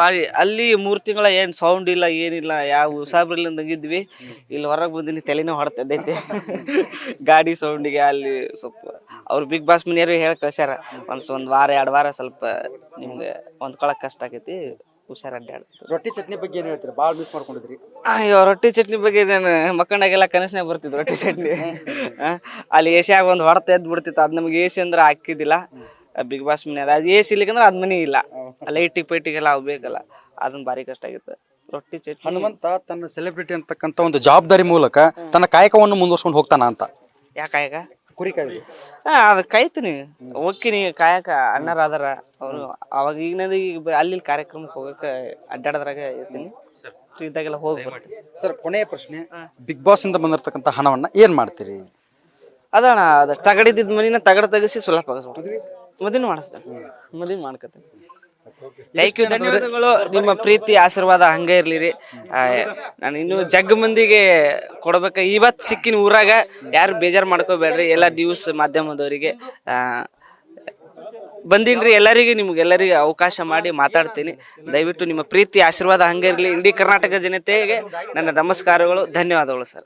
ಬಾರಿ ಅಲ್ಲಿ 3 ತಿಂಗಳ ಏನ್ ಸೌಂಡ್ ಇಲ್ಲ ಏನಿಲ್ಲ ಯಾವ ಉಸಾಬ್ರಿಲ್ಲಂದಂಗಿದ್ವಿ. ಇಲ್ಲಿ ಹೊರಗೆ ಬಂದಿನಿ ತಲೆನೋ ಹೊಡ್ತದೈತಿ ಗಾಡಿ ಸೌಂಡಿಗೆ. ಅಲ್ಲಿ ಸ್ವಲ್ಪ ಅವ್ರು ಬಿಗ್ ಬಾಸ್ ಮನೆಯವ್ರು ಹೇಳಿ ಕಳ್ಸ್ಯಾರ, ಒಂದ್ ವಾರ 2 ವಾರ ಸ್ವಲ್ಪ ನಿಮ್ಗೆ ಹೊಂದ್ಕೊಳಕ್ ಕಷ್ಟ ಆಗೈತಿ, ಹುಷಾರ್ ಅಡ್ಡಾಡ. ರೊಟ್ಟಿ ಚಟ್ನಿ ಬಗ್ಗೆ ಏನ್ ಹೇಳ್ತೀರಿ? ಭಾಳ ಮಿಸ್ ಮಾಡ್ಕೊಂಡಿದ್ರಿ. ಅಯ್ಯೋ ರೊಟ್ಟಿ ಚಟ್ನಿ ಬಗ್ಗೆ ನಾನು ಮಕ್ಕಂಡಾಗೆಲ್ಲ ಕನಸ್ನಾಗ ಬರ್ತಿದ್ ರೊಟ್ಟಿ ಚಟ್ನಿ. ಅಲ್ಲಿ ಏಸಿಯಾಗ ಒಂದ್ ಹೊಡೆತ ಎದ್ ಬಿಡ್ತಿತ್ತು, ಅದ್ ನಮ್ಗೆ ಎಸಿ ಅಂದ್ರೆ ಹಾಕಿದ್ದಿಲ್ಲ ಬಿಗ್ ಬಾಸ್ ಮನೆ. ಅದು ಎಸಿ ಇಲ್ಲಿಕಂದ್ರೆ ಅದ್ ಮನಿ ಇಲ್ಲ, ಲೈಟಿಗೆ ಪೈಟಿಗೆಲ್ಲ ಅವು ಬೇಕಲ್ಲ, ಅದನ್ನ ಭಾರಿ ಕಷ್ಟ ಆಗಿತ್ತು. ರೊಟ್ಟಿ ಚಟ್ನಿ. ಹನುಮಂತ ತನ್ನ ಸೆಲೆಬ್ರಿಟಿ ಅಂತಕ್ಕಂಥ ಒಂದು ಜವಾಬ್ದಾರಿ ಮೂಲಕ ತನ್ನ ಕಾಯಕವನ್ನು ಮುಂದುವರ್ಸ್ಕೊಂಡು ಹೋಗ್ತಾನ ಅಂತ. ಯಾಕಾಯಕ ಕುರಿ ಕಾಯ್ದು ಅದ್ ಕಾಯ್ತೀನಿ, ಹೋಗ್ತೀನಿ ಕಾಯಕ. ಅಣ್ಣಾರ ಅದಾರ ಅವ್ರು. ಅವಾಗ ಈಗ ಅಲ್ಲಿ ಕಾರ್ಯಕ್ರಮಕ್ಕೆ ಹೋಗಕ್ಕೆ ಅಡ್ಡಾಡದ್ರಾಗ ಇರ್ತೀನಿ, ಫ್ರೀ ಇದ್ದಾಗೆಲ್ಲ ಹೋಗಿ ಬರ್ತೀನಿ. ಸರ್, ಕೊನೆಯ ಪ್ರಶ್ನೆ, ಬಿಗ್ ಬಾಸ್ ಇಂದ ಬಂದಿರತಕ್ಕಂಥ ಹಣವನ್ನ ಏನ್ ಮಾಡ್ತೀರಿ? ಅದಣ್ಣ, ಅದು ತಗಡಿದ್ದ ಮನಿನ ತಗಡ ತೆಗಿಸಿ ಸುಲಭ ಮದುವೆ ಮಾಡಿಸ್ತೇನೆ, ಮದುವೆ ಮಾಡ್ಕೊತೇನೆ. ಥ್ಯಾಂಕ್ ಯು, ಧನ್ಯವಾದಗಳು. ನಿಮ್ಮ ಪ್ರೀತಿ ಆಶೀರ್ವಾದ ಹಂಗೆ ಇರ್ಲಿರಿ. ನಾನು ಇನ್ನು ಜಗ್ ಮಂದಿಗೆ ಕೊಡ್ಬೇಕ. ಇವತ್ತು ಸಿಕ್ಕಿನ ಊರಾಗ ಯಾರು ಬೇಜಾರು ಮಾಡ್ಕೋಬೇಡ್ರಿ. ಎಲ್ಲ ನ್ಯೂಸ್ ಮಾಧ್ಯಮದವರಿಗೆ ಬಂದಿನ್ರಿ, ಎಲ್ಲರಿಗೆ ನಿಮ್ಗೆಲ್ಲರಿಗೆ ಅವಕಾಶ ಮಾಡಿ ಮಾತಾಡ್ತೀನಿ. ದಯವಿಟ್ಟು ನಿಮ್ಮ ಪ್ರೀತಿ ಆಶೀರ್ವಾದ ಹಂಗೆ ಇರಲಿ. ಇಡೀ ಕರ್ನಾಟಕ ಜನತೆಗೆ ನನ್ನ ನಮಸ್ಕಾರಗಳು, ಧನ್ಯವಾದಗಳು ಸರ್.